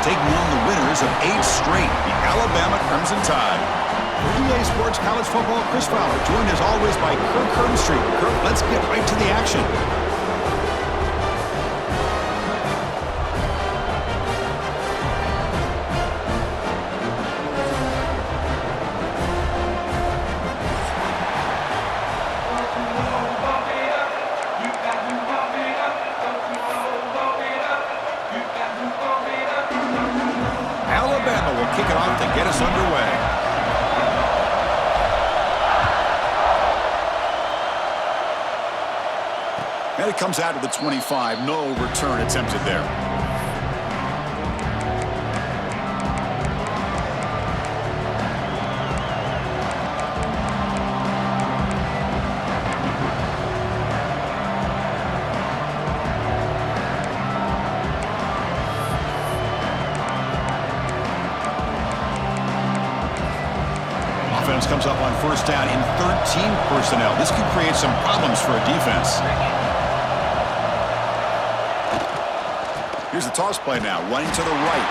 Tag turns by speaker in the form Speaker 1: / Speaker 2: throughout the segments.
Speaker 1: taking on the winners of 8 straight, the Alabama Crimson Tide. For EA Sports College Football, Chris Fowler, joined as always by Kirk Herbstreit. Kirk, let's get right to the action. Alabama will kick it off to get us underway. And it comes out to the 25. No return attempted there. Offense comes up on first down in 13 personnel. This could create some problems for a defense. Here's the toss play now, running to the right.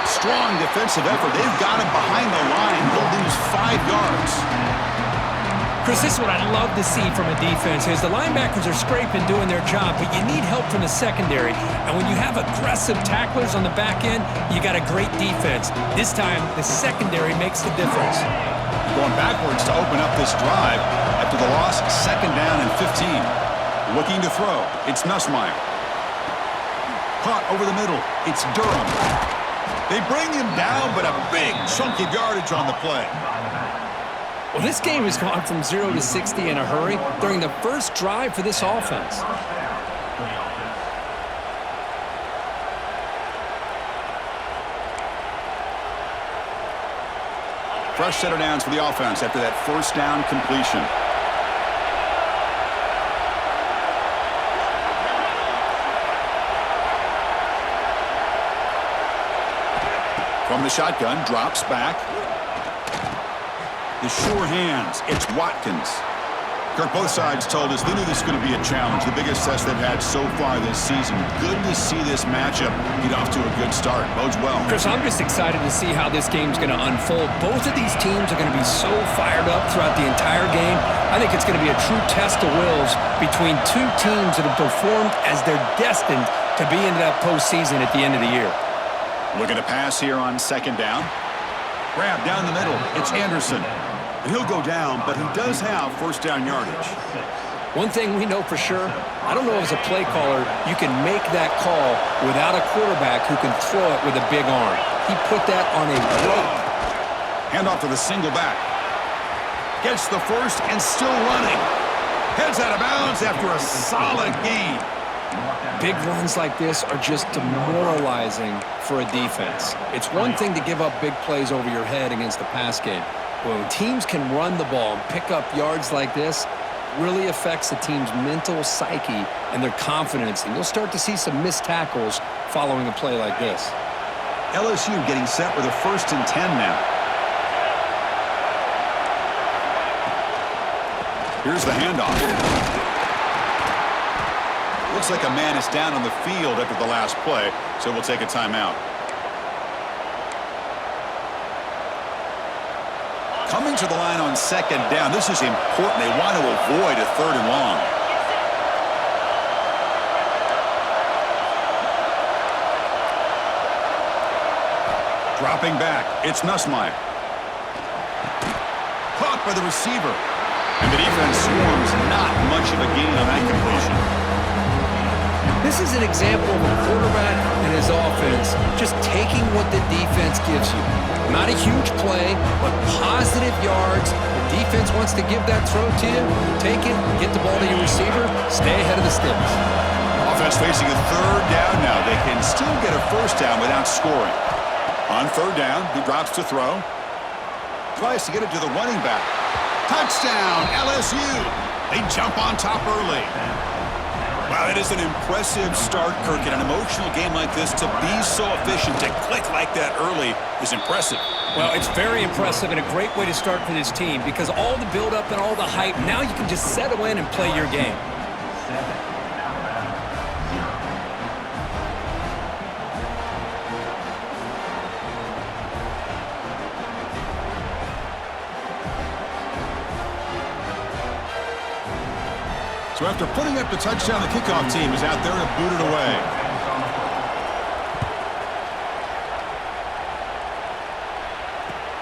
Speaker 1: Strong defensive effort. They've got him behind the line. He'll lose 5 yards.
Speaker 2: Chris, this is what I'd love to see from a defense is the linebackers are scraping, doing their job, but you need help from the secondary. And when you have aggressive tacklers on the back end, you got a great defense. This time, the secondary makes the difference.
Speaker 1: Going backwards to open up this drive after the loss, 2nd down and 15. Looking to throw. It's Nussmeier. Caught over the middle. It's Durham. They bring him down, but a big chunk of yardage on the play.
Speaker 2: Well, this game has gone from 0 to 60 in a hurry during the first drive for this offense.
Speaker 1: Fresh set of downs for the offense after that first down completion. From the shotgun, drops back. The sure hands, it's Watkins. Kirk, both sides told us they knew this was going to be a challenge, the biggest test they've had so far this season. Good to see this matchup get off to a good start. Bodes well.
Speaker 2: Chris, I'm just excited to see how this game's going to unfold. Both of these teams are going to be so fired up throughout the entire game. I think it's going to be a true test of wills between two teams that have performed as they're destined to be into that postseason at the end of the year.
Speaker 1: Looking to pass here on 2nd down. Grab down the middle. It's Anderson. He'll go down, but he does have first down yardage.
Speaker 2: One thing we know for sure, I don't know as a play caller, you can make that call without a quarterback who can throw it with a big arm. He put that on a rope.
Speaker 1: Handoff to the single back. Gets the first and still running. Heads out of bounds after a solid gain.
Speaker 2: Big runs like this are just demoralizing for a defense. It's one thing to give up big plays over your head against the pass game. When teams can run the ball and pick up yards like this, really affects the team's mental psyche and their confidence. And you'll start to see some missed tackles following a play like this.
Speaker 1: LSU getting set with a 1st and 10 now. Here's the handoff. Looks like a man is down on the field after the last play, so we'll take a timeout. Coming to the line on 2nd down. This is important. They want to avoid a 3rd and long. Dropping back. It's Nussmeier. Caught by the receiver. And the defense swarms. Not much of a gain on that completion.
Speaker 2: This is an example of a quarterback and his offense just taking what the defense gives you. Not a huge play, but positive yards. The defense wants to give that throw to you. Take it, get the ball to your receiver, stay ahead of the sticks.
Speaker 1: Offense facing a 3rd down now. They can still get a first down without scoring. On 3rd down, he drops to throw. Tries to get it to the running back. Touchdown, LSU. They jump on top early. Wow, that is an impressive start, Kirk. In an emotional game like this, to be so efficient, to click like that early is impressive.
Speaker 2: Well, it's very impressive and a great way to start for this team because all the build-up and all the hype, now you can just settle in and play your game.
Speaker 1: So after putting up the touchdown, the kickoff team is out there to boot it away.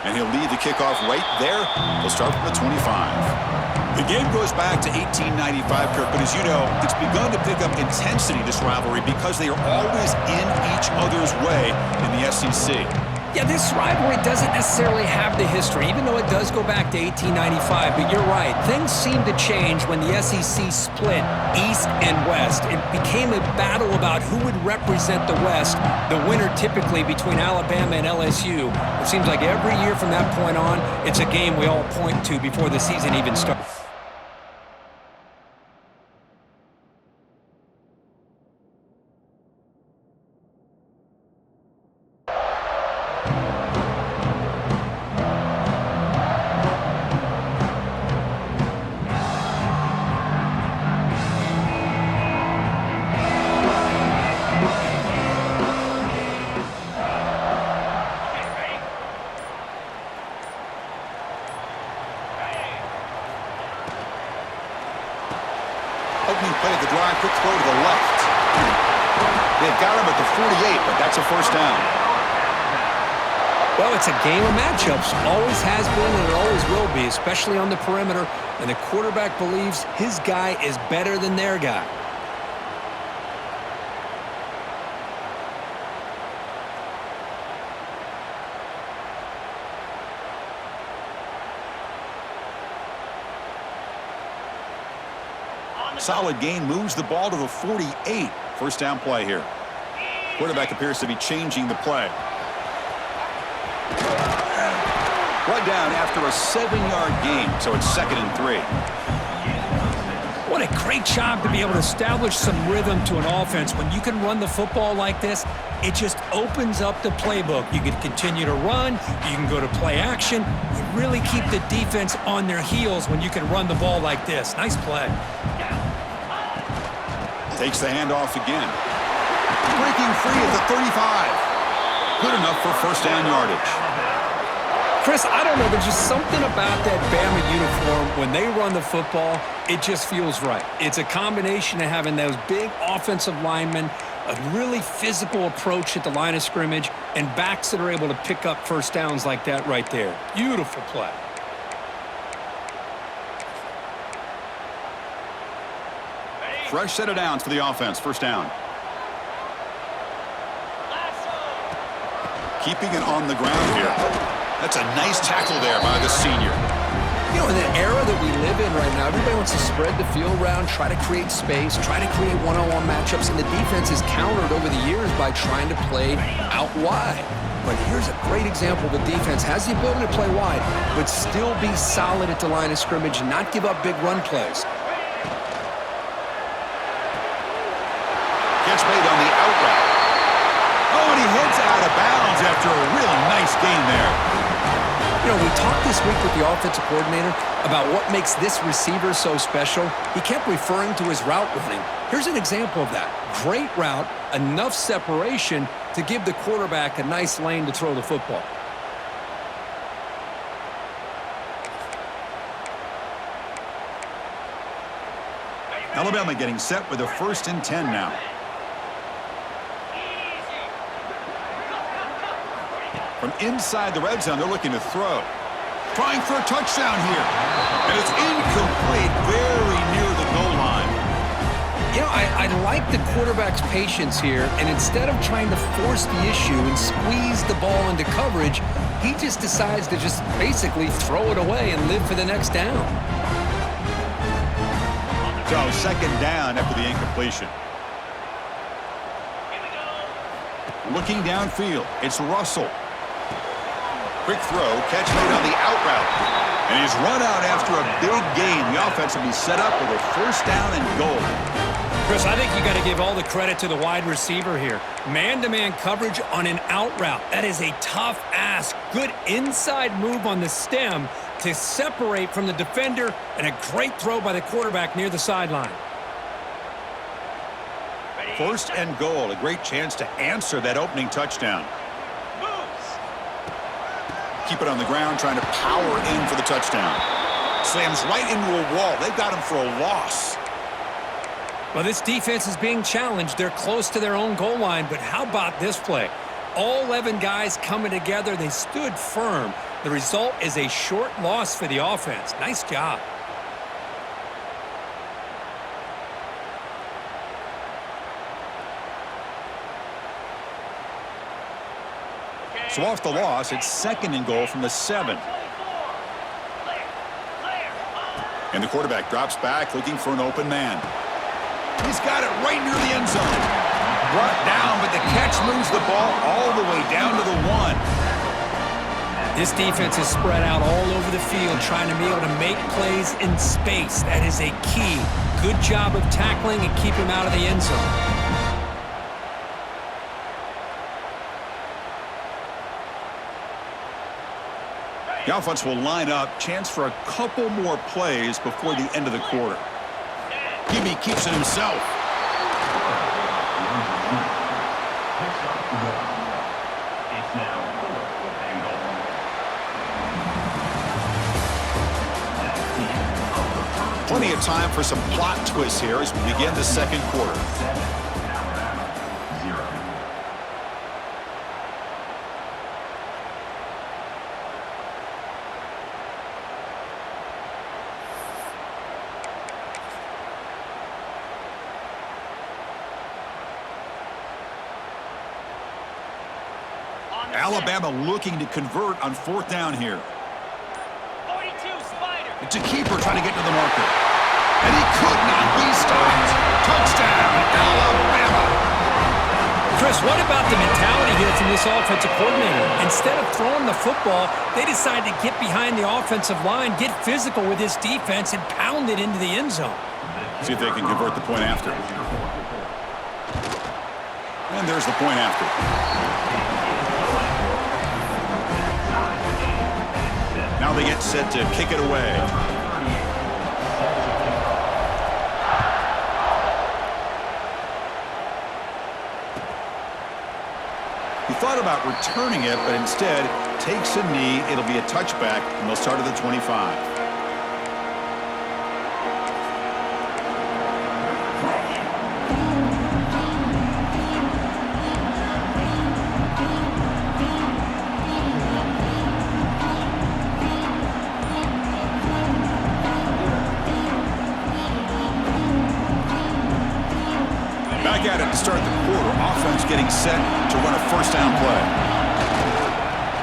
Speaker 1: And he'll lead the kickoff right there. He'll start from the 25. The game goes back to 1895, Kirk, but as you know, it's begun to pick up intensity, this rivalry, because they are always in each other's way in the SEC.
Speaker 2: Yeah, this rivalry doesn't necessarily have the history, even though it does go back to 1895. But you're right. Things seemed to change when the SEC split East and West. It became a battle about who would represent the West, the winner typically between Alabama and LSU. It seems like every year from that point on, it's a game we all point to before the season even starts.
Speaker 1: Opening play of the drive, quick throw to the left. They've got him at the 48, but that's a first down.
Speaker 2: Well, it's a game of matchups. Always has been and it always will be, especially on the perimeter. And the quarterback believes his guy is better than their guy.
Speaker 1: Solid gain, moves the ball to the 48. First down play here. Quarterback appears to be changing the play. Brought down after a 7-yard gain, so it's 2nd and 3.
Speaker 2: What a great job to be able to establish some rhythm to an offense. When you can run the football like this, it just opens up the playbook. You can continue to run. You can go to play action. You really keep the defense on their heels when you can run the ball like this. Nice play.
Speaker 1: Takes the handoff again. Breaking free at the 35. Good enough for first down yardage.
Speaker 2: Chris, I don't know. There's just something about that Bama uniform. When they run the football, it just feels right. It's a combination of having those big offensive linemen, a really physical approach at the line of scrimmage, and backs that are able to pick up first downs like that right there. Beautiful play.
Speaker 1: Fresh set of downs for the offense. First down. Keeping it on the ground here. That's a nice tackle there by the senior.
Speaker 2: You know, in the era that we live in right now, everybody wants to spread the field around, try to create space, try to create one-on-one matchups, and the defense is countered over the years by trying to play out wide. But here's a great example. The defense has the ability to play wide, but still be solid at the line of scrimmage and not give up big run plays.
Speaker 1: Gets made on the out route. Oh, and he heads out of bounds after a really nice gain there.
Speaker 2: You know, we talked this week with the offensive coordinator about what makes this receiver so special. He kept referring to his route running. Here's an example of that. Great route, enough separation to give the quarterback a nice lane to throw the football.
Speaker 1: Alabama getting set with a 1st and 10 now. From inside the red zone, they're looking to throw. Trying for a touchdown here. And it's incomplete, very near the goal line.
Speaker 2: You know, I like the quarterback's patience here, and instead of trying to force the issue and squeeze the ball into coverage, he just decides to just basically throw it away and live for the next down.
Speaker 1: So 2nd down after the incompletion. Looking downfield, it's Russell. Quick throw, catch made on the out route. And he's run out after a big gain. The offense will be set up with a first down and goal.
Speaker 2: Chris, I think you got to give all the credit to the wide receiver here. Man-to-man coverage on an out route. That is a tough ask. Good inside move on the stem to separate from the defender, and a great throw by the quarterback near the sideline.
Speaker 1: First and goal, a great chance to answer that opening touchdown. Keep it on the ground, trying to power in for the touchdown. Slams right into a wall. They've got him for a loss.
Speaker 2: Well, this defense is being challenged. They're close to their own goal line, but how about this play? All 11 guys coming together. They stood firm. The result is a short loss for the offense. Nice job.
Speaker 1: So off the loss, it's 2nd and goal from the 7. And the quarterback drops back looking for an open man. He's got it right near the end zone. Brought down, but the catch moves the ball all the way down to the 1.
Speaker 2: This defense is spread out all over the field trying to be able to make plays in space. That is a key. Good job of tackling and keep him out of the end zone.
Speaker 1: The offense will line up. Chance for a couple more plays before the end of the quarter. Gimme keeps it himself. Plenty of time for some plot twists here as we begin the 2nd quarter. Alabama looking to convert on 4th down here.
Speaker 3: 42 Spider.
Speaker 1: It's a keeper trying to get to the marker. And he could not be stopped. Touchdown, Alabama.
Speaker 2: Chris, what about the mentality here from this offensive coordinator? Instead of throwing the football, they decide to get behind the offensive line, get physical with this defense, and pound it into the end zone.
Speaker 1: See if they can convert the point after. And there's the point after. Now they get set to kick it away. He thought about returning it, but instead takes a knee. It'll be a touchback, and they'll start at the 25. Back at it to start the quarter. Offense getting set to run a 1st down play.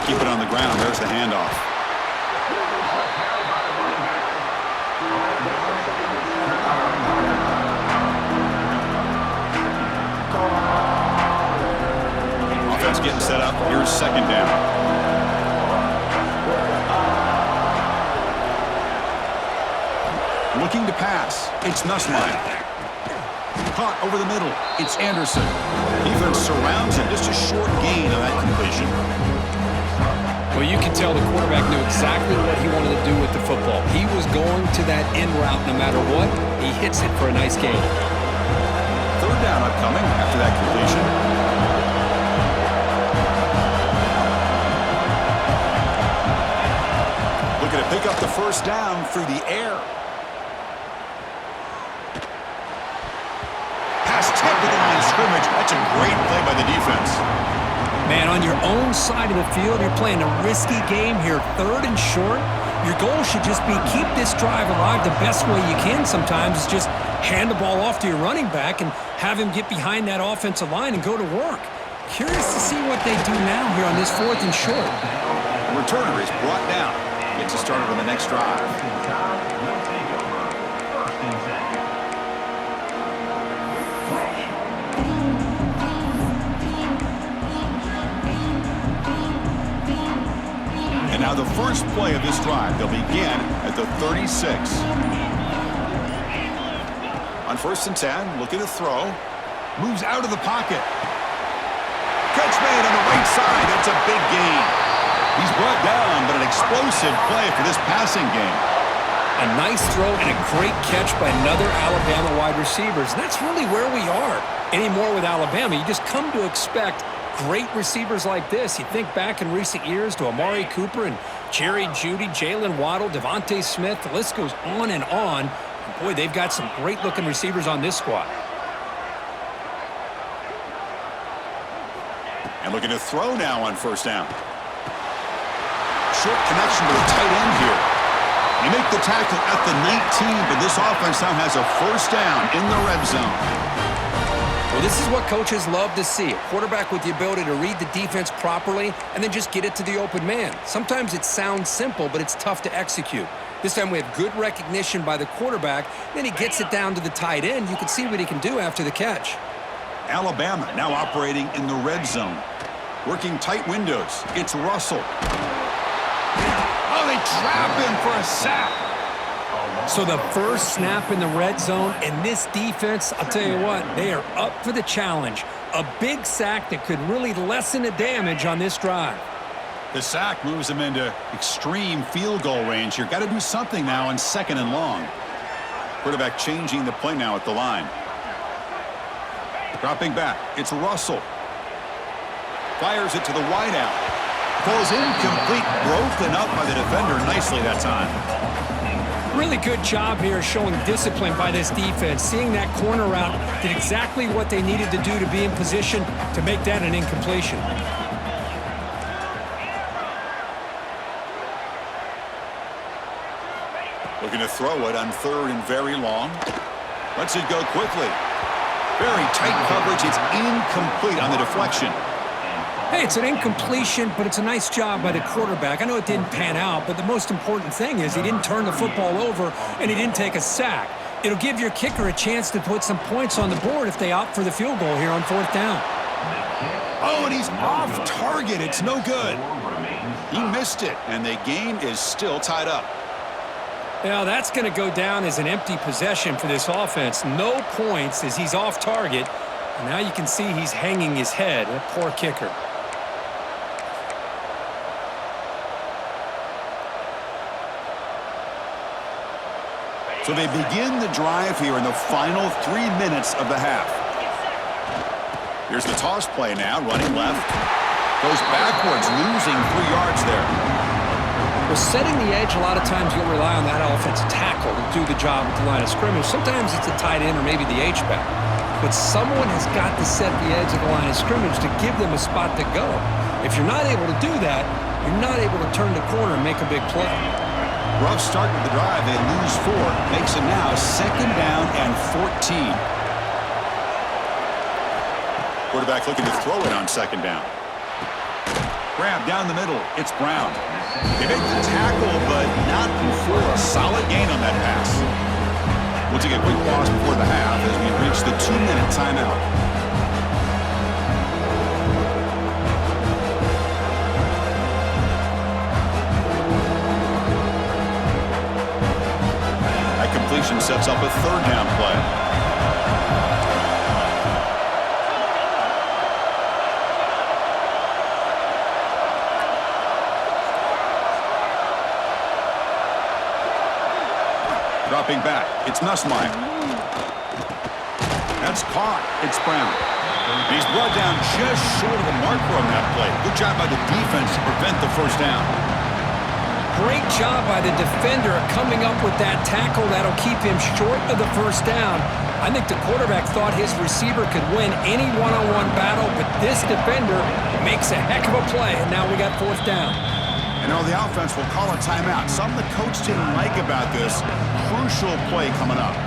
Speaker 1: Keep it on the ground. There's the handoff. Offense getting set up. Here's 2nd down. Looking to pass. It's Nusslein. Caught over the middle. It's Anderson. Defense surrounds him. Just a short gain on that completion.
Speaker 2: Well, you can tell the quarterback knew exactly what he wanted to do with the football. He was going to that end route no matter what. He hits it for a nice gain.
Speaker 1: 3rd down upcoming after that completion. Looking to pick up the 1st down through the air. Tipped to the line of scrimmage. That's a great play by the defense.
Speaker 2: Man, on your own side of the field, you're playing a risky game here. 3rd and short. Your goal should just be keep this drive alive the best way you can sometimes is just hand the ball off to your running back and have him get behind that offensive line and go to work. Curious to see what they do now here on this 4th and short.
Speaker 1: The returner is brought down. Gets us started on the next drive. Now the first play of this drive, they'll begin at the 36. On 1st and 10, looking to throw. Moves out of the pocket. Catch made on the right side. That's a big gain. He's brought down, but an explosive play for this passing game.
Speaker 2: A nice throw and a great catch by another Alabama wide receiver. And that's really where we are anymore with Alabama. You just come to expect great receivers like this. You think back in recent years to Amari Cooper and Jerry Jeudy, Jalen Waddle, Devontae Smith. The list goes on and on. And boy, they've got some great-looking receivers on this squad.
Speaker 1: And looking to throw now on first down. Short connection to the tight end here. They make the tackle at the 19, but this offense now has a first down in the red zone.
Speaker 2: Well, this is what coaches love to see. A quarterback with the ability to read the defense properly and then just get it to the open man. Sometimes it sounds simple, but it's tough to execute. This time we have good recognition by the quarterback. Then he gets it down to the tight end. You can see what he can do after the catch.
Speaker 1: Alabama now operating in the red zone. Working tight windows. It's Russell. Oh, they trap him for a sack.
Speaker 2: So the first snap in the red zone, and this defense, I'll tell you what, they are up for the challenge. A big sack that could really lessen the damage on this drive.
Speaker 1: The sack moves him into extreme field goal range here. Got to do something now on 2nd and long. Quarterback changing the play now at the line. Dropping back, it's Russell. Fires it to the wideout. Falls incomplete, broken up by the defender nicely that time.
Speaker 2: Really good job here showing discipline by this defense. Seeing that corner route, did exactly what they needed to do to be in position to make that an incompletion.
Speaker 1: Looking to throw it on 3rd and very long. Lets it go quickly. Very tight coverage. It's incomplete on the deflection.
Speaker 2: Hey, it's an incompletion, but it's a nice job by the quarterback. I know it didn't pan out, but the most important thing is he didn't turn the football over and he didn't take a sack. It'll give your kicker a chance to put some points on the board if they opt for the field goal here on 4th down.
Speaker 1: Oh, and he's off target. It's no good. He missed it, and the game is still tied up.
Speaker 2: Now, that's going to go down as an empty possession for this offense. No points as he's off target. And now you can see he's hanging his head. A poor kicker.
Speaker 1: So they begin the drive here in the final 3 minutes of the half. Here's the toss play now, running left. Goes backwards, losing 3 yards there.
Speaker 2: Well, setting the edge, a lot of times you'll rely on that offensive tackle to do the job at the line of scrimmage. Sometimes it's the tight end or maybe the H-back. But someone has got to set the edge of the line of scrimmage to give them a spot to go. If you're not able to do that, you're not able to turn the corner and make a big play.
Speaker 1: Rough start with the drive. They lose 4. Makes it now 2nd down and 14. Quarterback looking to throw it on 2nd down. Grab down the middle. It's Brown. They make the tackle, but not before a solid gain on that pass. We'll take a quick pause before the half as we reach the 2-minute timeout. That completion sets up a 3rd down play. Dropping back, it's Nussmeier. That's caught. It's Brown. And he's brought down just short of the marker on that play. Good job by the defense to prevent the first down.
Speaker 2: Great job by the defender coming up with that tackle that'll keep him short of the first down. I think the quarterback thought his receiver could win any one-on-one battle, but this defender makes a heck of a play, and now we got 4th down.
Speaker 1: And now the offense will call a timeout. Something the coach didn't like about this. Crucial play coming up.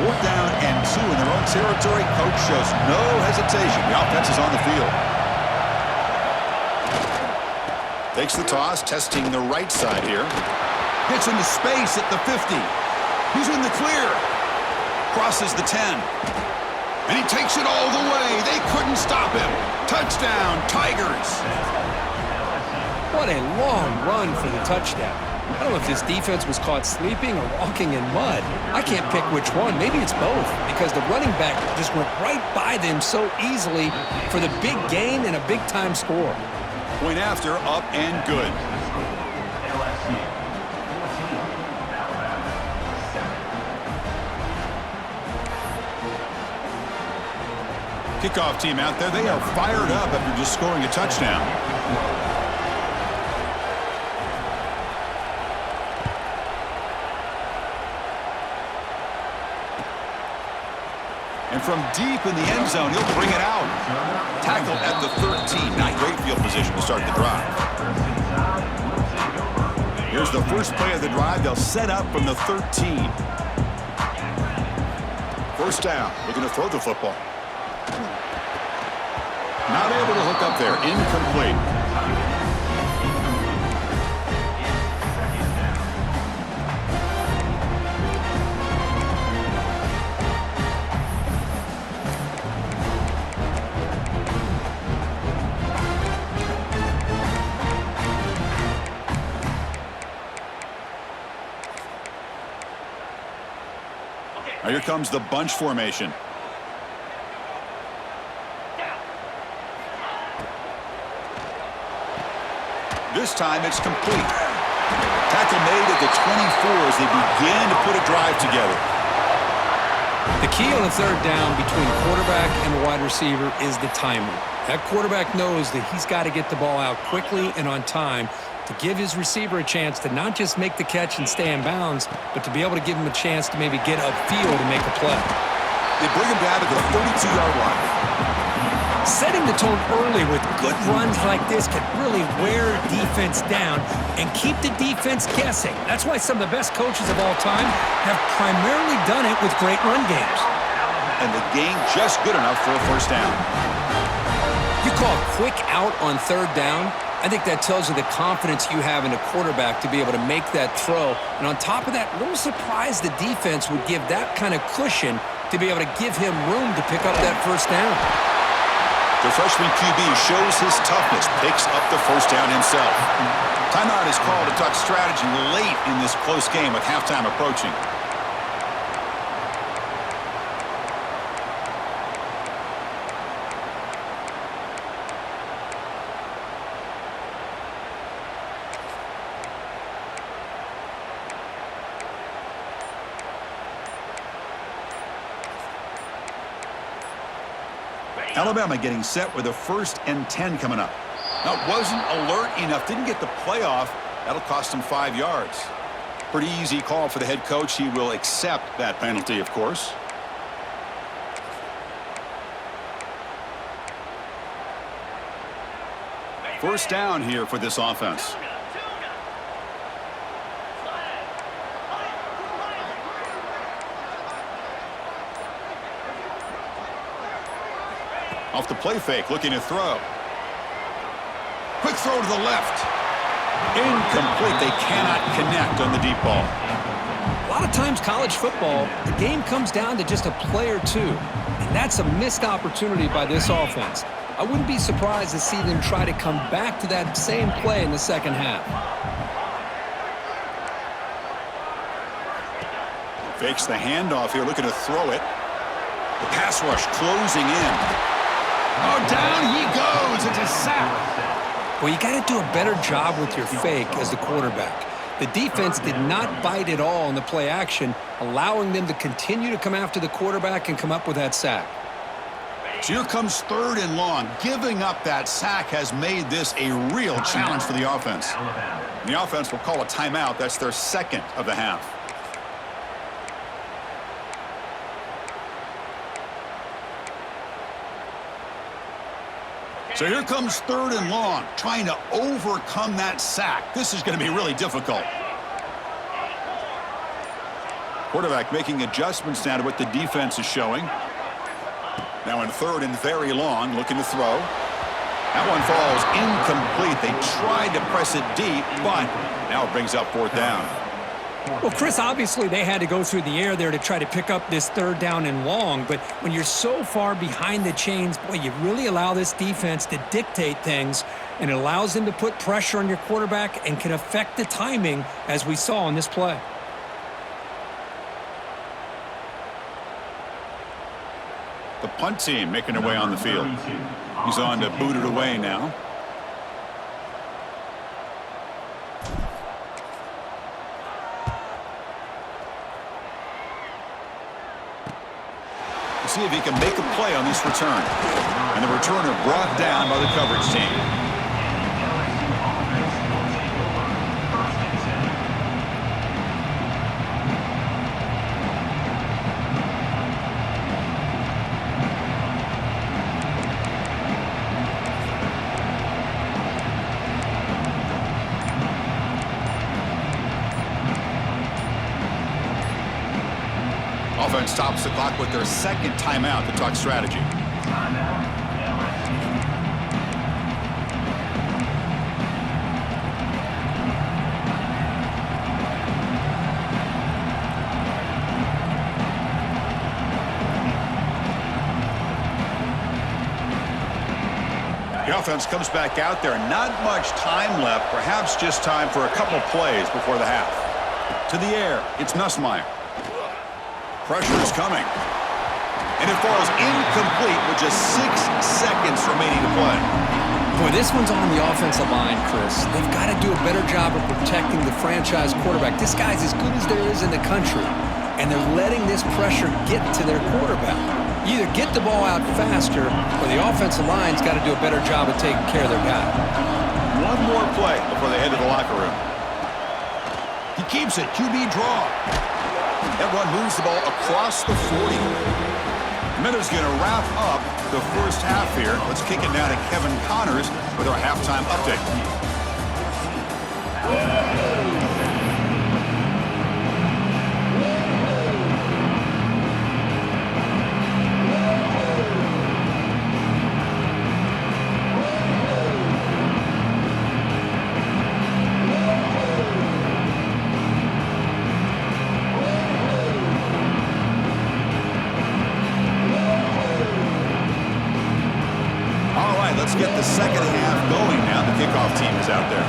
Speaker 1: Fourth down and 2 in their own territory. Coach shows no hesitation. The offense is on the field. Takes the toss, testing the right side here. Gets into space at the 50. He's in the clear. Crosses the 10. And he takes it all the way. They couldn't stop him. Touchdown, Tigers.
Speaker 2: What a long run for the touchdown. I don't know if this defense was caught sleeping or walking in mud. I can't pick which one. Maybe it's both, because the running back just went right by them so easily for the big gain and a big-time score.
Speaker 1: Point after, up and good. Kickoff team out there. They are fired up after just scoring a touchdown. And from deep in the end zone, he'll bring it out. Tackled at the 13. Not great field position to start the drive. Here's the first play of the drive. They'll set up from the 13. First down. Looking to throw the football. Not able to hook up there. Incomplete. Now here comes the bunch formation. This time it's complete. Tackle made at the 24 as they begin to put a drive together.
Speaker 2: The key on a third down between a quarterback and a wide receiver is the timing. That quarterback knows that he's got to get the ball out quickly and on time to give his receiver a chance to not just make the catch and stay in bounds, but to be able to give him a chance to maybe get upfield and make a play.
Speaker 1: They bring him down to the 32-yard line.
Speaker 2: Setting the tone early with good runs like this can really wear defense down and keep the defense guessing. That's why some of the best coaches of all time have primarily done it with great run games.
Speaker 1: And the game just good enough for a first down.
Speaker 2: You call a quick out on third down, I think that tells you the confidence you have in a quarterback to be able to make that throw. And on top of that, a little surprised the defense would give that kind of cushion to be able to give him room to pick up that first down.
Speaker 1: The freshman QB shows his toughness, picks up the first down himself. Timeout is called to talk strategy late in this close game with halftime approaching. Alabama getting set with a 1st and 10 coming up. Now, wasn't alert enough, didn't get the playoff. That'll cost him 5 yards. Pretty easy call for the head coach. He will accept that penalty, of course. First down here for this offense. Off the play fake, looking to throw. Quick throw to the left. Incomplete. They cannot connect on the deep ball.
Speaker 2: A lot of times college football, the game comes down to just a play or two. And that's a missed opportunity by this offense. I wouldn't be surprised to see them try to come back to that same play in the second half.
Speaker 1: Fakes the handoff here, looking to throw it. The pass rush closing in. Oh, down he goes. It's a sack.
Speaker 2: Well, you got to do a better job with your fake as the quarterback. The defense did not bite at all in the play action, allowing them to continue to come after the quarterback and come up with that sack.
Speaker 1: So here comes 3rd and long. Giving up that sack has made this a real challenge for the offense. The offense will call a timeout. That's their 2nd of the half. So here comes 3rd and long, trying to overcome that sack. This is going to be really difficult. Quarterback making adjustments now to what the defense is showing. Now in 3rd and very long, looking to throw. That one falls incomplete. They tried to press it deep, but now it brings up 4th down.
Speaker 2: Well, Chris, obviously they had to go through the air there to try to pick up this 3rd down and long, but when you're so far behind the chains, boy, you really allow this defense to dictate things, and it allows them to put pressure on your quarterback and can affect the timing, as we saw on this play.
Speaker 1: The punt team making their way on the field. He's on to boot it away now. See if he can make a play on this return. And the returner brought down by the coverage team. offense stops the clock with their second timeout to talk strategy. The offense comes back out there. Not much time left. Perhaps just time for a couple plays before the half. To the air. It's Nussmeier. Pressure is coming. And it falls incomplete with just 6 seconds remaining to play.
Speaker 2: Boy, this one's on the offensive line, Chris. They've got to do a better job of protecting the franchise quarterback. This guy's as good as there is in the country, and they're letting this pressure get to their quarterback. You either get the ball out faster, or the offensive line's got to do a better job of taking care of their guy.
Speaker 1: One more play before they head to the locker room. He keeps it. QB draw. That run moves the ball across the 40. Miller's going to wrap up the first half here. Let's kick it now to Kevin Connors with our halftime update. Let's get the second half going now. The kickoff team is out there.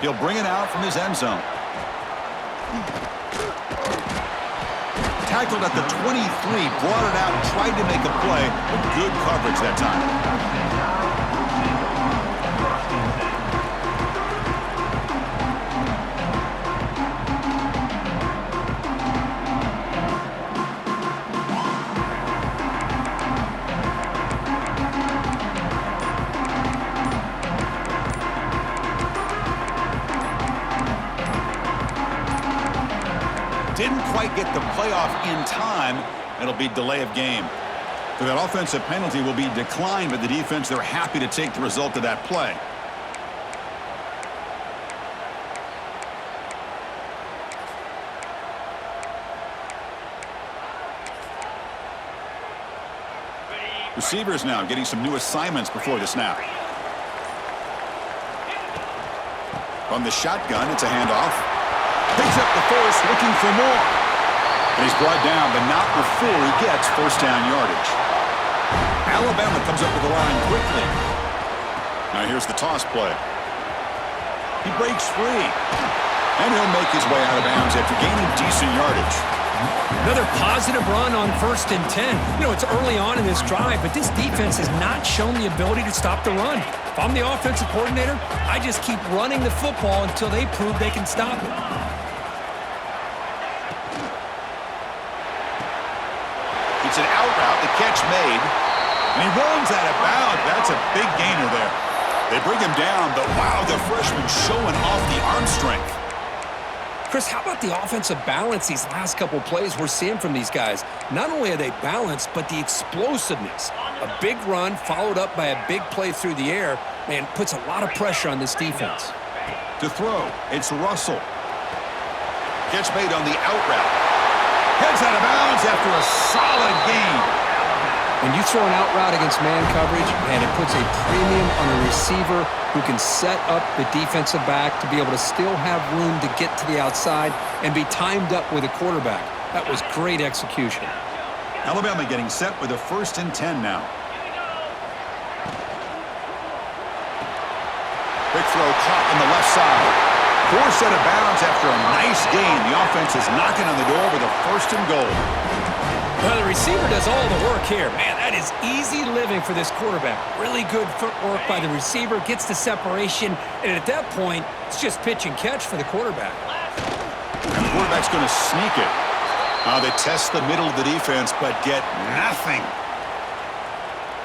Speaker 1: He'll bring it out from his end zone. Tackled at the 23, brought it out, tried to make a play with good coverage that time. Didn't quite get the playoff in time. It'll be delay of game. So that offensive penalty will be declined by the defense. They're happy to take the result of that play. Receivers now getting some new assignments before the snap. From the shotgun, it's a handoff. Picks up the first, looking for more. And he's brought down, but not before he gets first down yardage. Alabama comes up with the line quickly. Now here's the toss play. He breaks free. And he'll make his way out of bounds after gaining decent yardage.
Speaker 2: Another positive run on 1st and 10. You know, it's early on in this drive, but this defense has not shown the ability to stop the run. If I'm the offensive coordinator, I just keep running the football until they prove they can stop it.
Speaker 1: It's an out route, the catch made. And he runs out of bounds. That's a big gainer there. They bring him down, but wow, the freshman showing off the arm strength.
Speaker 2: Chris, how about the offensive balance these last couple plays we're seeing from these guys? Not only are they balanced, but the explosiveness. A big run followed up by a big play through the air, man, puts a lot of pressure on this defense.
Speaker 1: To throw, it's Russell. Catch made on the out route. Heads out of bounds after a solid gain.
Speaker 2: When you throw an out route against man coverage, man, it puts a premium on the receiver who can set up the defensive back to be able to still have room to get to the outside and be timed up with a quarterback. That was great execution.
Speaker 1: Alabama getting set with a 1st and 10 now. Quick throw caught on the left side. Forced out of bounds after a nice gain. The offense is knocking on the door with a 1st and goal.
Speaker 2: Well, the receiver does all the work here. Man, that is easy living for this quarterback. Really good footwork by the receiver, gets the separation, and at that point, it's just pitch and catch for the quarterback.
Speaker 1: And the quarterback's going to sneak it. They test the middle of the defense, but get nothing.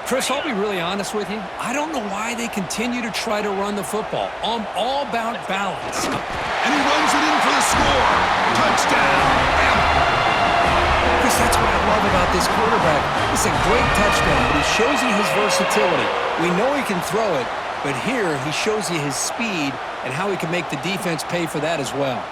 Speaker 2: Chris, I'll be really honest with you. I don't know why they continue to try to run the football. I'm all about balance.
Speaker 1: And he runs it in for the score. Touchdown, Bama.
Speaker 2: Chris, that's what I love about this quarterback. It's a great touchdown, but he shows you his versatility. We know he can throw it, but here he shows you his speed and how he can make the defense pay for that as well.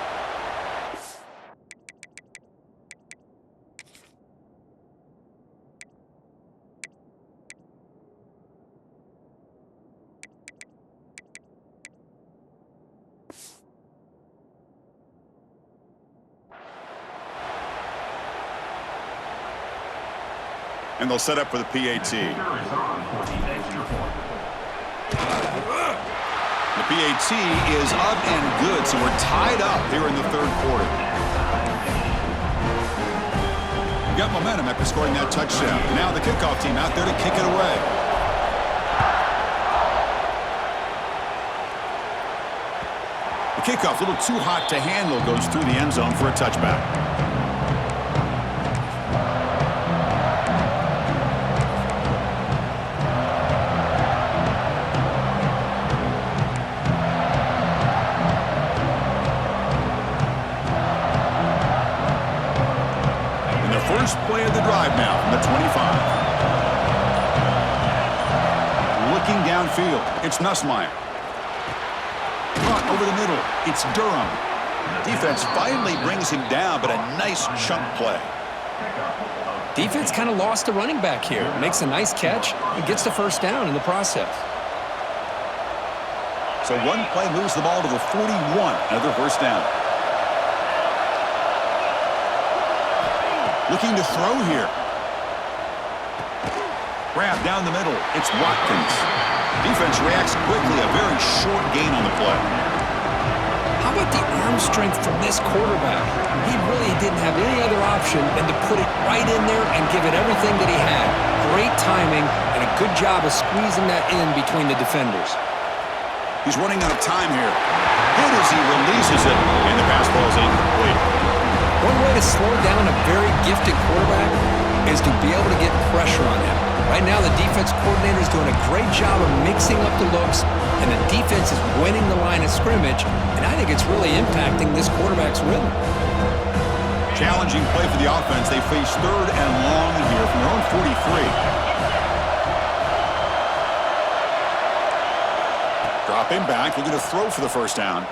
Speaker 1: And they'll set up for the PAT. The PAT is up and good, so we're tied up here in the third quarter. We got momentum after scoring that touchdown. Now the kickoff team out there to kick it away. The kickoff, a little too hot to handle, goes through the end zone for a touchback. First play of the drive now from the 25. Looking downfield, it's Nussmeier. Caught over the middle, it's Durham. Defense finally brings him down, but a nice chunk play.
Speaker 2: Defense kind of lost the running back here. Makes a nice catch and gets the first down in the process.
Speaker 1: So one play moves the ball to the 41, another first down. Looking to throw here. Grab down the middle. It's Watkins. Defense reacts quickly. A very short gain on the play.
Speaker 2: How about the arm strength from this quarterback? He really didn't have any other option than to put it right in there and give it everything that he had. Great timing and a good job of squeezing that in between the defenders.
Speaker 1: He's running out of time here. Hit as he releases it, and the pass ball is incomplete.
Speaker 2: One way to slow down a very gifted quarterback is to be able to get pressure on him. Right now, the defense coordinator is doing a great job of mixing up the looks, and the defense is winning the line of scrimmage, and I think it's really impacting this quarterback's rhythm.
Speaker 1: Challenging play for the offense. They face third and long here from their own 43. Drop him back. Looking to throw for the first down.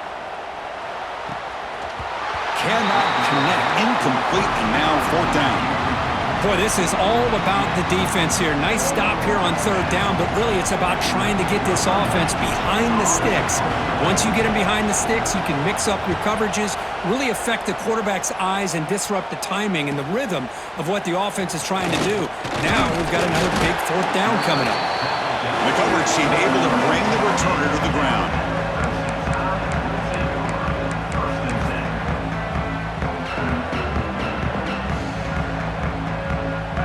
Speaker 1: Cannot connect. Incomplete, and now fourth down.
Speaker 4: Boy, this is all about the defense here. Nice stop here on third down, but really it's about trying to get this offense behind the sticks. Once you get them behind the sticks, you can mix up your coverages, really affect the quarterback's eyes and disrupt the timing and the rhythm of what the offense is trying to do. Now we've got another big fourth down coming up.
Speaker 1: The coverage team able to bring the returner to the ground.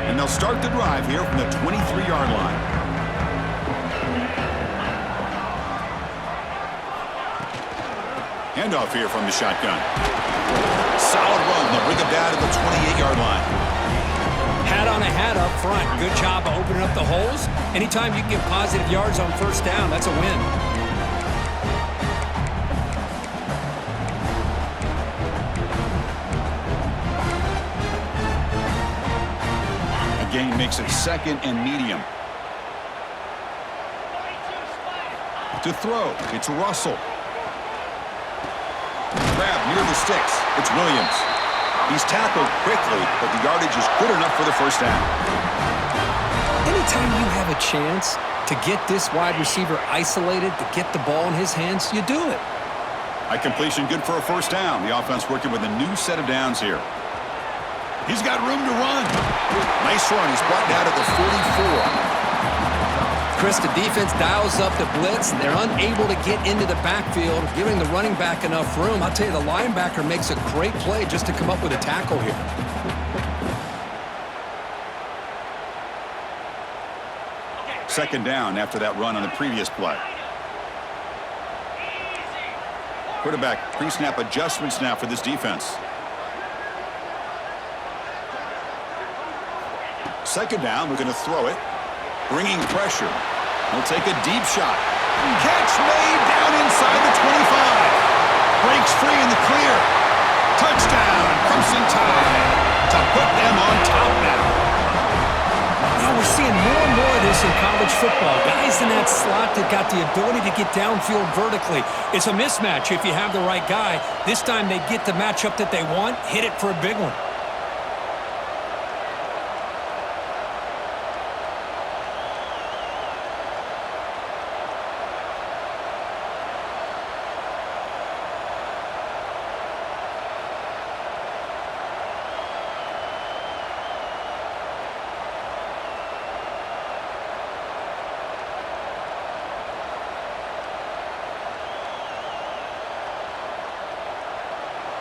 Speaker 1: And they'll start the drive here from the 23-yard line. Handoff here from the shotgun. Solid run. They'll bring him down to the 28-yard line.
Speaker 4: Hat on a hat up front. Good job of opening up the holes. Anytime you can get positive yards on first down, that's a win.
Speaker 1: Gain makes it second and medium. To throw, it's Russell. Grab near the sticks, it's Williams. He's tackled quickly, but the yardage is good enough for the first down.
Speaker 2: Anytime you have a chance to get this wide receiver isolated, to get the ball in his hands, you do it.
Speaker 1: A completion good for a first down. The offense working with a new set of downs here. He's got room to run. Nice run. He's brought down at the 44.
Speaker 2: Chris, the defense dials up the blitz. They're unable to get into the backfield, giving the running back enough room. I'll tell you, the linebacker makes a great play just to come up with a tackle here.
Speaker 1: Second down after that run on the previous play. Quarterback pre-snap adjustments now for this defense. Second down, we're going to throw it. Bringing pressure. He'll take a deep shot. Catch made down inside the 25. Breaks free in the clear. Touchdown, Crimson Tide to put them on top now.
Speaker 2: Now
Speaker 4: we're seeing more and more of this in college football. Guys in that slot that got the ability to get downfield vertically. It's a mismatch if you have the right guy. This time they get the matchup that they want, hit it for a big one.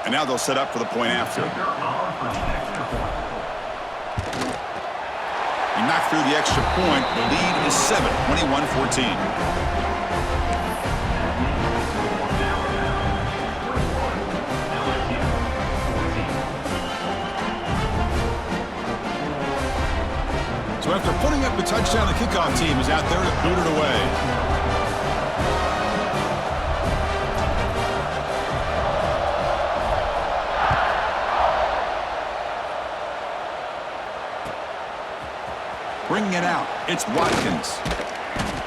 Speaker 1: And now they'll set up for the point after. He knocked through the extra point. The lead is 7, 21-14. So after putting up the touchdown, the kickoff team is out there to boot it away. Bringing it out, it's Watkins.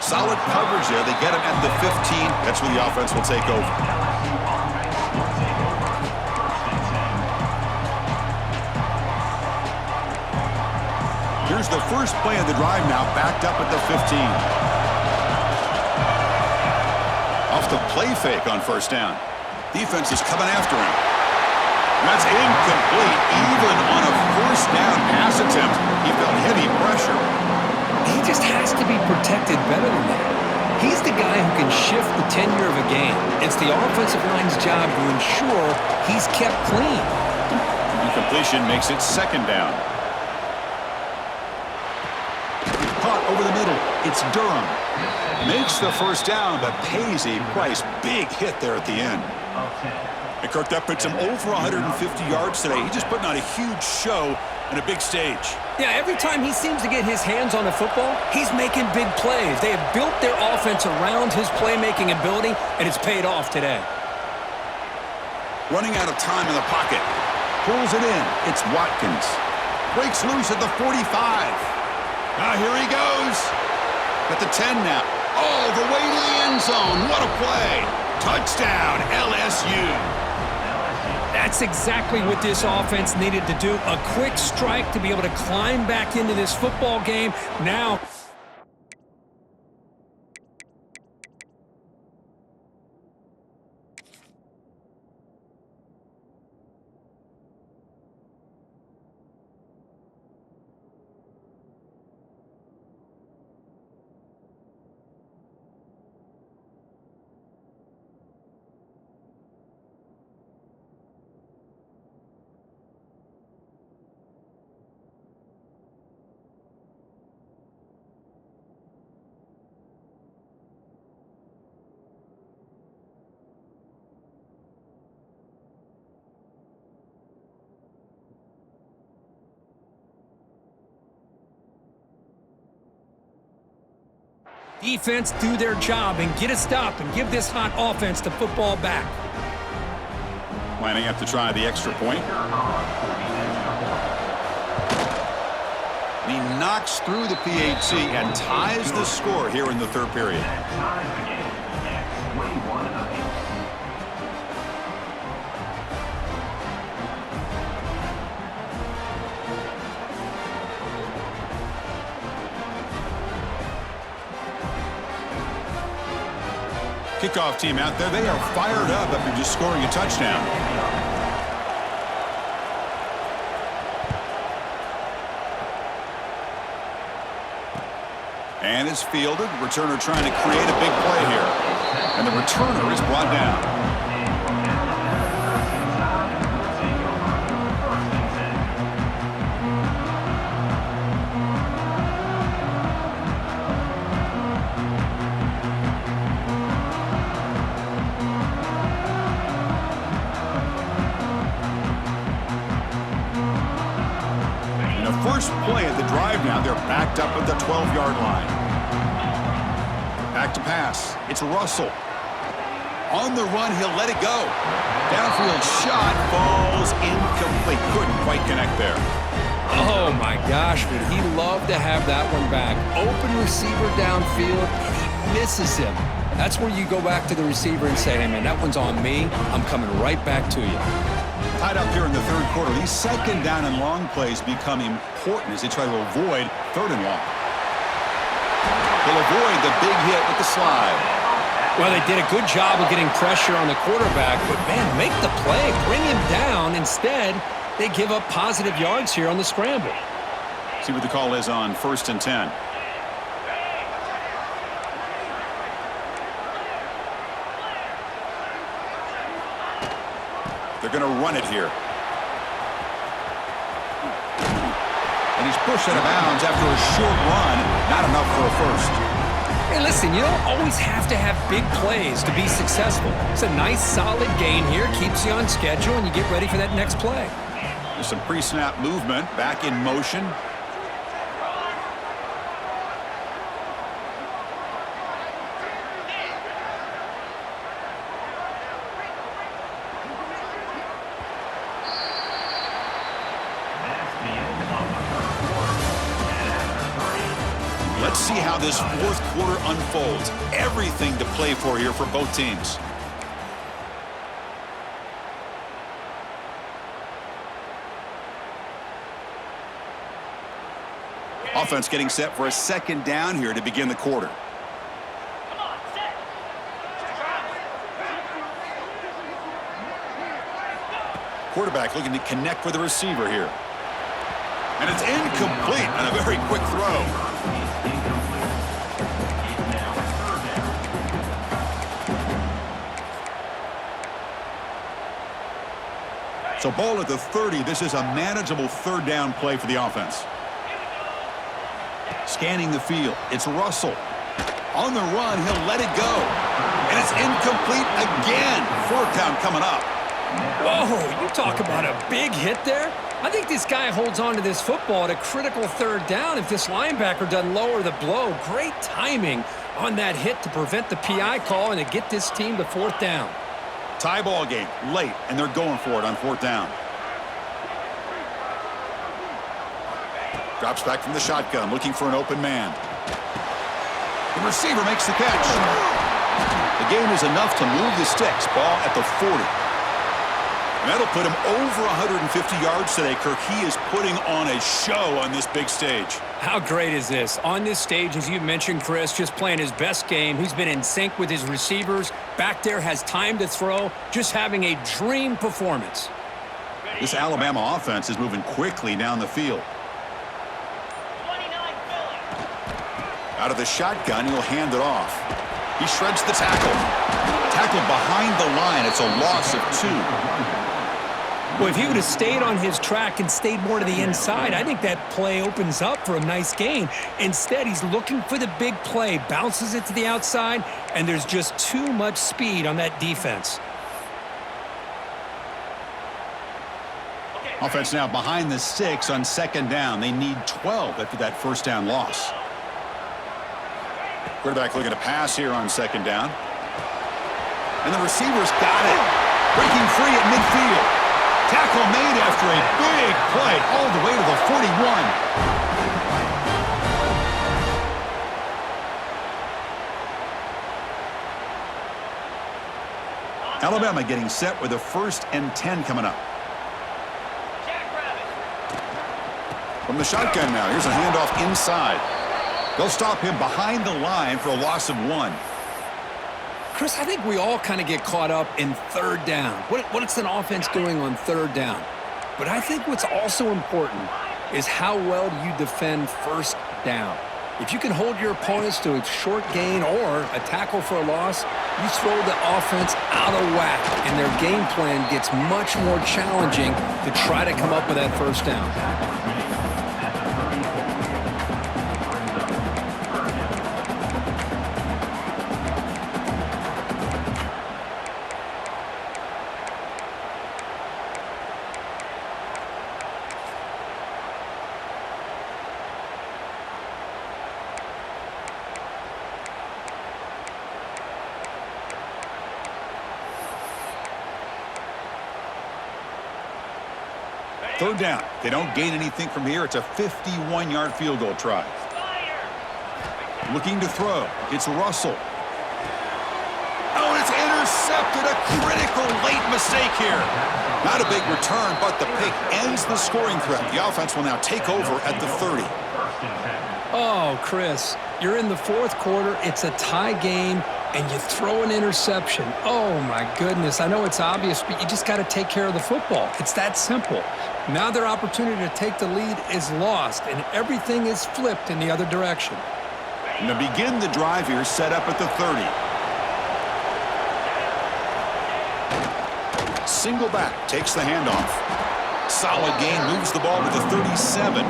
Speaker 1: Solid coverage there. They get him at the 15. That's where the offense will take over. Here's the first play of the drive now, backed up at the 15. Off the play fake on first down. Defense is coming after him. That's incomplete. Even on a first down pass attempt, he felt heavy pressure.
Speaker 2: He just has to be protected better than that. He's the guy who can shift the tenure of a game. It's the offensive line's job to ensure he's kept clean.
Speaker 1: Incompletion makes it second down. Caught over the middle. It's Durham. Makes the first down, but pays a price. Big hit there at the end. And Kirk, that puts him over 150 yards today. He's just putting on a huge show and a big stage.
Speaker 2: Yeah, every time he seems to get his hands on the football, he's making big plays. They have built their offense around his playmaking ability, and it's paid off today.
Speaker 1: Running out of time in the pocket. Pulls it in. It's Watkins. Breaks loose at the 45. Now here he goes. At the 10 now. All the way to the end zone. What a play. Touchdown, LSU.
Speaker 4: That's exactly what this offense needed to do. A quick strike to be able to climb back into this football game. Now, defense do their job and get a stop and give this hot offense the football back.
Speaker 1: Lining up to try the extra point. And he knocks through the PAT and ties the score here in the third period. Kickoff team out there, they are fired up after just scoring a touchdown. And it's fielded. Returner trying to create a big play here. And the returner is brought down. First play of the drive now. They're backed up at the 12-yard line. Back to pass. It's Russell. On the run, he'll let it go. Downfield shot falls incomplete. Couldn't quite connect there.
Speaker 2: Oh, my gosh, would he love to have that one back. Open receiver downfield, and he misses him. That's where you go back to the receiver and say, hey, man, that one's on me. I'm coming right back to you.
Speaker 1: Tied up here in the third quarter. These second down and long plays become important as they try to avoid third and long. They'll avoid the big hit with the slide.
Speaker 2: Well, they did a good job of getting pressure on the quarterback, but, man, make the play. Bring him down. Instead, they give up positive yards here on the scramble.
Speaker 1: See what the call is on 1st and 10. They're going to run it here. And he's pushed out of bounds after a short run. Not enough for a first.
Speaker 2: Hey, listen, you don't always have to have big plays to be successful. It's a nice, solid gain here. Keeps you on schedule, and you get ready for that next play.
Speaker 1: There's some pre-snap movement. Back in motion. Let's see how this fourth quarter unfolds. Everything to play for here for both teams. Offense getting set for a second down here to begin the quarter.
Speaker 3: Come on, set.
Speaker 1: Quarterback looking to connect with the receiver here. And it's incomplete on a very quick throw. So ball at the 30. This is a manageable third down play for the offense. Scanning the field. It's Russell. On the run, he'll let it go. And it's incomplete again. Fourth down coming up.
Speaker 2: Whoa, you talk about a big hit there. I think this guy holds on to this football at a critical third down if this linebacker doesn't lower the blow. Great timing on that hit to prevent the PI call and to get this team to fourth down.
Speaker 1: Tie ball game late, and they're going for it on fourth down. Drops back from the shotgun, looking for an open man. The receiver makes the catch. The gain is enough to move the sticks. Ball at the 40. And that'll put him over 150 yards today, Kirk. He is putting on a show on this big stage.
Speaker 2: How great is this? On this stage, as you mentioned, Chris, just playing his best game. He's been in sync with his receivers. Back there, has time to throw. Just having a dream performance.
Speaker 1: This Alabama offense is moving quickly down the field.
Speaker 3: 29 Philly.
Speaker 1: Out of the shotgun, he'll hand it off. He shreds the tackle. Tackle behind the line. It's a loss of 2.
Speaker 2: Well, if he would have stayed on his track and stayed more to the inside, I think that play opens up for a nice gain. Instead, he's looking for the big play, bounces it to the outside, and there's just too much speed on that defense.
Speaker 1: Offense now behind the 6 on second down. They need 12 after that first down loss. Quarterback looking to pass here on second down. And the receiver's got it. Breaking free at midfield. Tackle made after a big play all the way to the 41. Alabama getting set with a 1st and 10 coming up.
Speaker 3: Jackrabbit.
Speaker 1: From the shotgun now, here's a handoff inside. They'll stop him behind the line for a loss of 1.
Speaker 2: Chris, I think we all kind of get caught up in third down. What's an offense doing on third down? But I think what's also important is how well do you defend first down. If you can hold your opponents to a short gain or a tackle for a loss, you throw the offense out of whack, and their game plan gets much more challenging to try to come up with that first down.
Speaker 1: Third down. If they don't gain anything from here, it's a 51-yard field goal try. Looking to throw. It's Russell. Oh, and it's intercepted. A critical late mistake here. Not a big return, but the pick ends the scoring threat. The offense will now take over at the 30.
Speaker 2: Oh, Chris, you're in the fourth quarter. It's a tie game, and you throw an interception. Oh, my goodness. I know it's obvious, but you just got to take care of the football. It's that simple. Now their opportunity to take the lead is lost, and everything is flipped in the other direction.
Speaker 1: And to begin the drive here, set up at the 30. Single back, takes the handoff. Solid gain, moves the ball to the 37.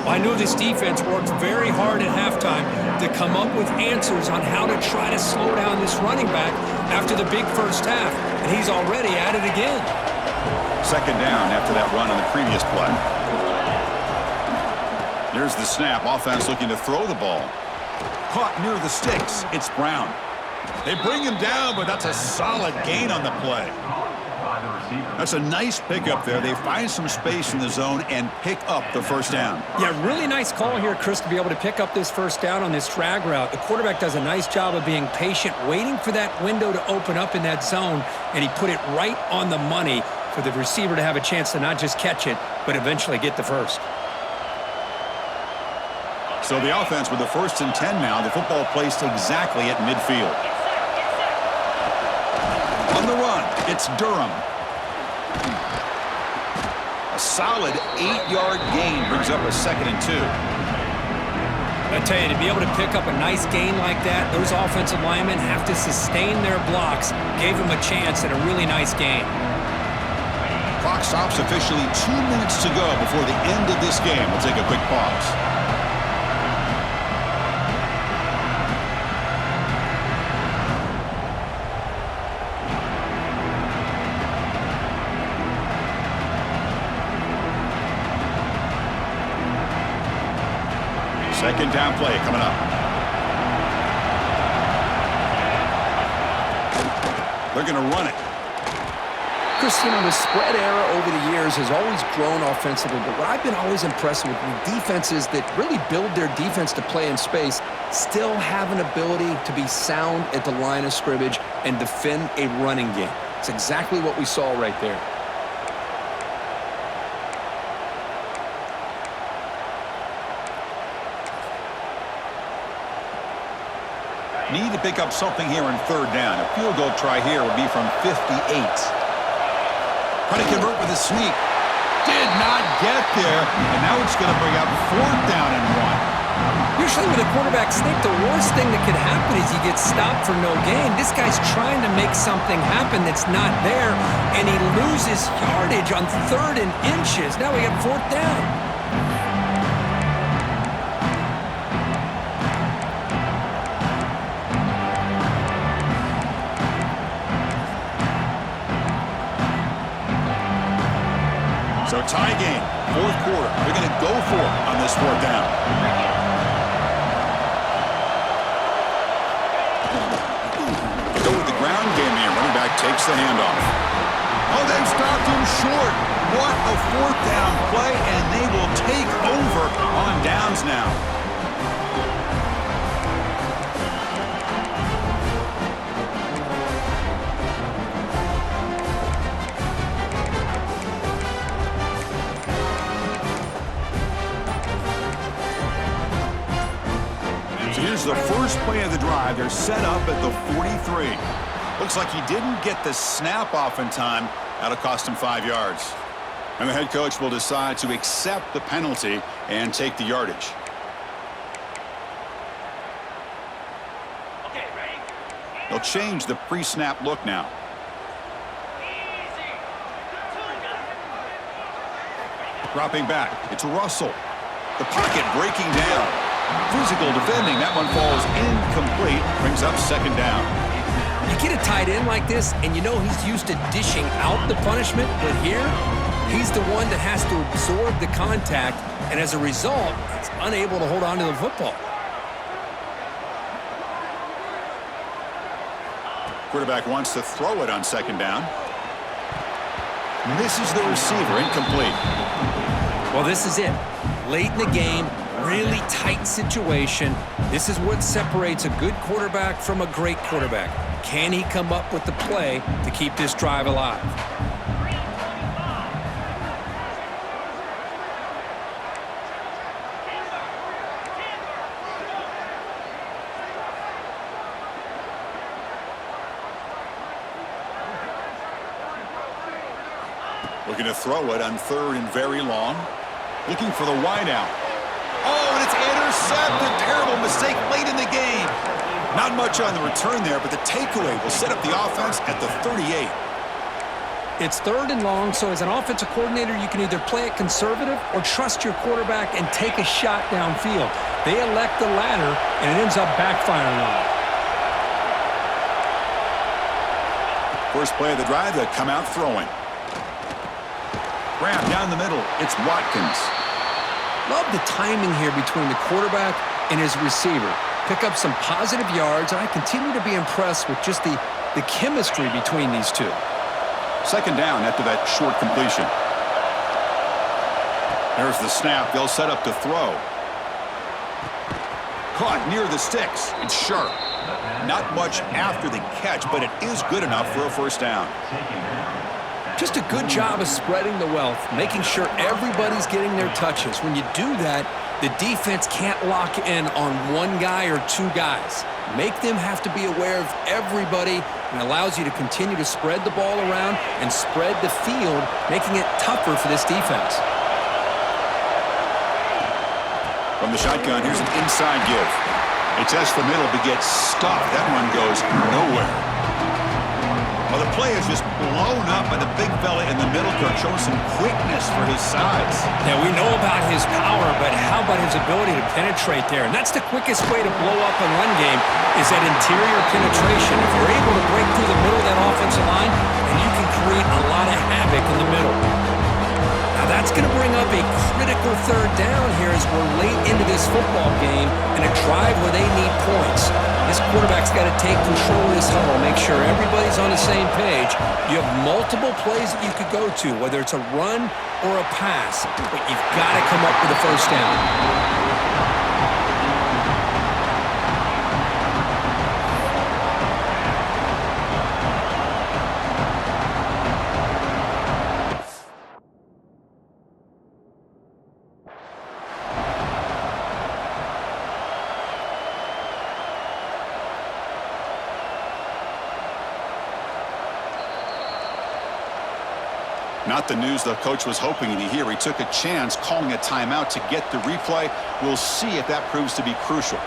Speaker 4: I know this defense worked very hard at halftime to come up with answers on how to try to slow down this running back after the big first half, and he's already at it again.
Speaker 1: Second down after that run on the previous play. Here's the snap. Offense looking to throw the ball. Caught near the sticks. It's Brown. They bring him down, but that's a solid gain on the play. That's a nice pickup there. They find some space in the zone and pick up the first down.
Speaker 4: Yeah, really nice call here, Chris, to be able to pick up this first down on this drag route. The quarterback does a nice job of being patient, waiting for that window to open up in that zone, and he put it right on the money for the receiver to have a chance to not just catch it, but eventually get the first.
Speaker 1: So the offense with the 1st and 10 now. The football placed exactly at midfield. On the run, it's Durham. A solid 8-yard gain brings up a 2nd and 2.
Speaker 4: I tell you, to be able to pick up a nice gain like that, those offensive linemen have to sustain their blocks. Gave them a chance at a really nice game.
Speaker 1: Clock stops officially 2 minutes to go before the end of this game. We'll take a quick pause. Second down play coming up. They're going to run it.
Speaker 2: Chris, you know, the spread era over the years has always grown offensively, but what I've been always impressed with defenses that really build their defense to play in space still have an ability to be sound at the line of scrimmage and defend a running game. It's exactly what we saw right there.
Speaker 1: Need to pick up something here in 3rd down. A field goal try here would be from 58. Trying to convert with a sneak. Did not get there. And now it's going to bring up 4th down and 1.
Speaker 4: Usually with a quarterback sneak, the worst thing that could happen is he gets stopped for no gain. This guy's trying to make something happen that's not there, and he loses yardage on 3rd and inches. Now we got 4th down.
Speaker 1: So tie game, 4th quarter. They're going to go for it on this 4th down. Go with the ground game here. Running back takes the handoff. Oh, they've stopped him short. What a 4th down play, and they will take over on downs now. Here's the first play of the drive. They're set up at the 43. Looks like he didn't get the snap off in time. That'll cost him 5 yards. And the head coach will decide to accept the penalty and take the yardage.
Speaker 3: Okay, ready?
Speaker 1: They'll change the pre-snap look now.
Speaker 3: Easy.
Speaker 1: Dropping back. It's Russell. The pocket breaking down. Physical defending. That one falls incomplete. Brings up 2nd down.
Speaker 2: You get a tight end like this, and you know he's used to dishing out the punishment, but here, he's the one that has to absorb the contact, and as a result, he's unable to hold on to the football.
Speaker 1: Quarterback wants to throw it on 2nd down. Misses the receiver, incomplete.
Speaker 2: Well, this is it. Late in the game, really tight situation. This is what separates a good quarterback from a great quarterback. Can he come up with the play to keep this drive alive?
Speaker 1: Looking to throw it on 3rd and very long. Looking for the wide out. Oh, and it's intercepted. Terrible mistake late in the game. Not much on the return there, but the takeaway will set up the offense at the 38.
Speaker 2: It's 3rd and long, so as an offensive coordinator, you can either play it conservative or trust your quarterback and take a shot downfield. They elect the latter, and it ends up backfiring on them.
Speaker 1: First play of the drive, they come out throwing. Grab down the middle. It's Watkins.
Speaker 2: Love the timing here between the quarterback and his receiver. Pick up some positive yards, and I continue to be impressed with just the chemistry between these two.
Speaker 1: 2nd down after that short completion. There's the snap. They'll set up to throw. Caught near the sticks. It's sharp. Not much after the catch, but it is good enough for a 1st down.
Speaker 2: Just a good job of spreading the wealth, making sure everybody's getting their touches. When you do that, the defense can't lock in on one guy or 2 guys. Make them have to be aware of everybody, and allows you to continue to spread the ball around and spread the field, making it tougher for this defense.
Speaker 1: From the shotgun, here's an inside give. They test the middle, but gets stuffed. That one goes nowhere. Well, the play is just blown up by the big fella in the middle, showing some quickness for his size.
Speaker 2: Now, we know about his power, but how about his ability to penetrate there? And that's the quickest way to blow up a run game, is that interior penetration. If you're able to break through the middle of that offensive line, then you can create a lot of havoc in the middle. Now, that's going to bring up a critical 3rd down here as we're late into this football game in a drive where they need points. This quarterback's got to take control of this huddle, make sure everybody's on the same page. You have multiple plays that you could go to, whether it's a run or a pass, but you've got to come up with a 1st down.
Speaker 1: Not the news the coach was hoping to hear. He took a chance calling a timeout to get the replay. We'll see if that proves to be crucial.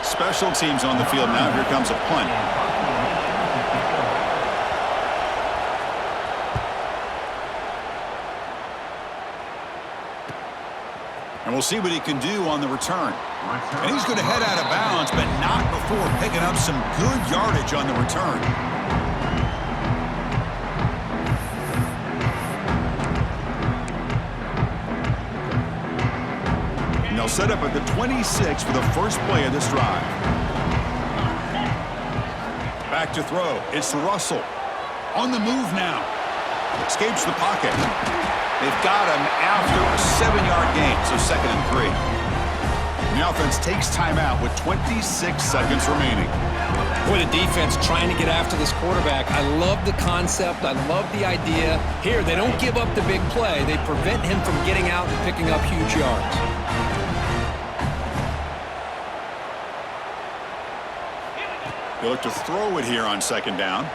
Speaker 1: Special teams on the field now. Here comes a punt. And we'll see what he can do on the return. And he's going to head out of bounds, but not before picking up some good yardage on the return. And they'll set up at the 26 for the first play of this drive. Back to throw. It's Russell. On the move now. Escapes the pocket. They've got him after a 7-yard gain, so 2nd and 3. The offense takes timeout with 26 seconds remaining.
Speaker 2: Boy, the defense trying to get after this quarterback. I love the concept. I love the idea. Here, they don't give up the big play. They prevent him from getting out and picking up huge yards.
Speaker 1: They look to throw it here on 2nd down.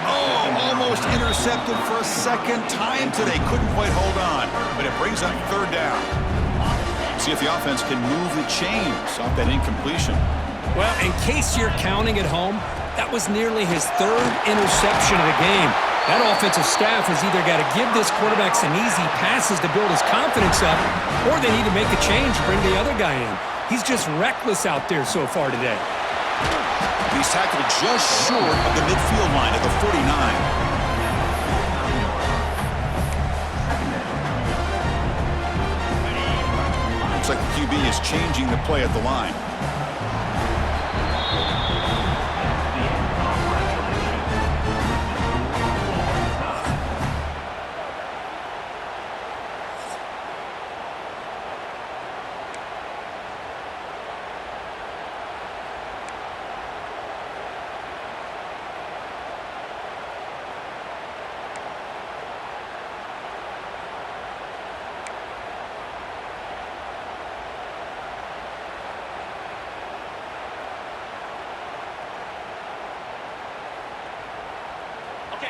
Speaker 1: Oh, almost intercepted for a 2nd time today. Couldn't quite hold on, but it brings up 3rd down. See if the offense can move the chains off that incompletion.
Speaker 2: Well, in case you're counting at home, that was nearly his 3rd interception of the game. That offensive staff has either got to give this quarterback some easy passes to build his confidence up, or they need to make a change to bring the other guy in. He's just reckless out there so far today.
Speaker 1: He's tackled just short of the midfield line at the 49. Looks like the QB is changing the play at the line.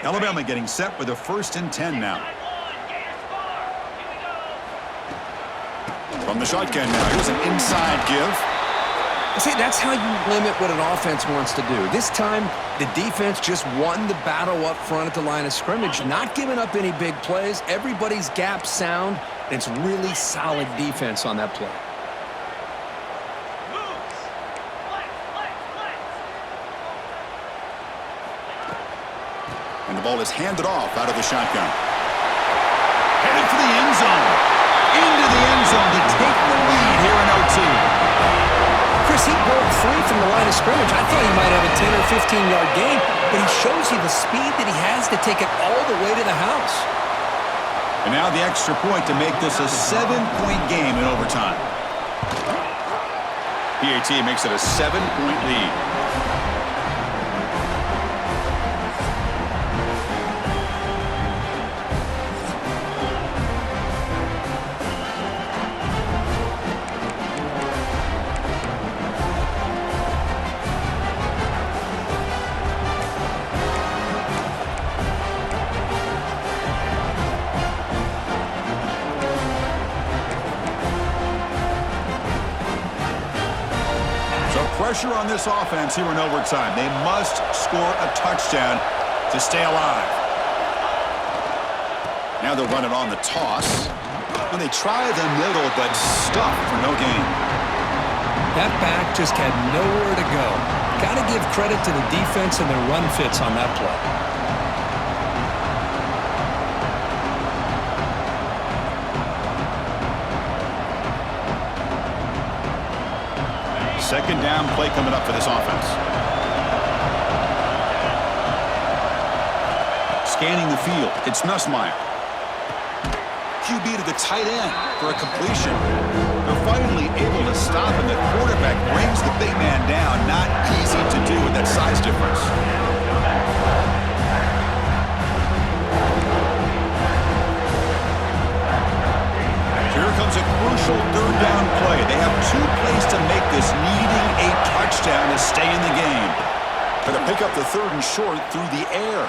Speaker 1: Alabama getting set with a 1st and 10 now. From the shotgun now, here's an inside give.
Speaker 2: See, that's how you limit what an offense wants to do. This time, the defense just won the battle up front at the line of scrimmage, not giving up any big plays. Everybody's gap sound, and it's really solid defense on that play.
Speaker 1: And the ball is handed off out of the shotgun. Headed for the end zone. Into the end zone to take the lead here in OT.
Speaker 2: Chris, he broke free from the line of scrimmage. I thought he might have a 10 or 15-yard gain, but he shows you the speed that he has to take it all the way to the house.
Speaker 1: And now the extra point to make this a 7-point game in overtime. PAT makes it a 7-point lead. Pressure on this offense here in overtime. They must score a touchdown to stay alive. Now they'll run it on the toss. And they try the middle, but stuff for no gain.
Speaker 4: That back just had nowhere to go. Got to give credit to the defense and their run fits on that play.
Speaker 1: 2nd down play coming up for this offense. Scanning the field, it's Nussmeier. QB to the tight end for a completion. They're finally able to stop, and the quarterback brings the big man down. Not easy to do with that size difference. Here comes a crucial 3rd down play. They have 2 plays to make this, needing a touchdown to stay in the game. Going to pick up the 3rd and short through the air.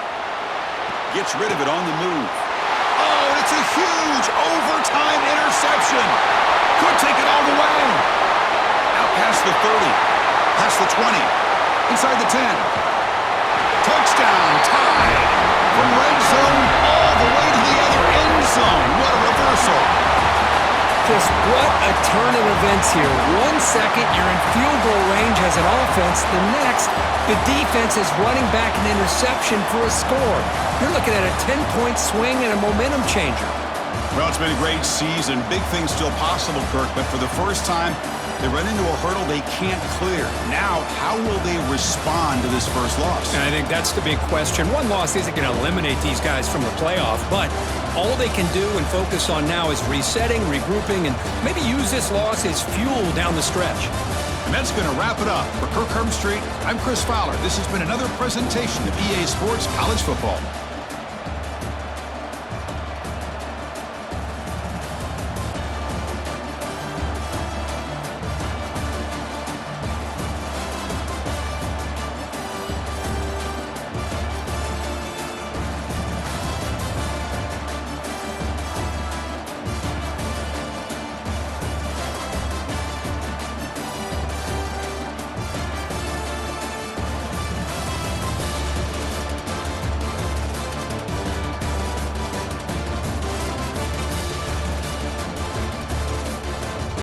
Speaker 1: Gets rid of it on the move. Oh, it's a huge overtime interception. Could take it all the way. Out past the 30, past the 20, inside the 10. Touchdown, tied. From red zone all the way to the other end zone. What a reversal.
Speaker 4: Chris, what a turn of events here. 1 second, you're in field goal range as an offense. The next, the defense is running back an interception for a score. You're looking at a 10-point swing and a momentum changer.
Speaker 1: Well, it's been a great season. Big things still possible, Kirk, but for the first time, they run into a hurdle they can't clear. Now, how will they respond to this first loss?
Speaker 4: And I think that's the big question. One loss isn't going to eliminate these guys from the playoff, but all they can do and focus on now is resetting, regrouping, and maybe use this loss as fuel down the stretch.
Speaker 1: And that's going to wrap it up. For Kirk Herbstreit, I'm Chris Fowler. This has been another presentation of EA Sports College Football.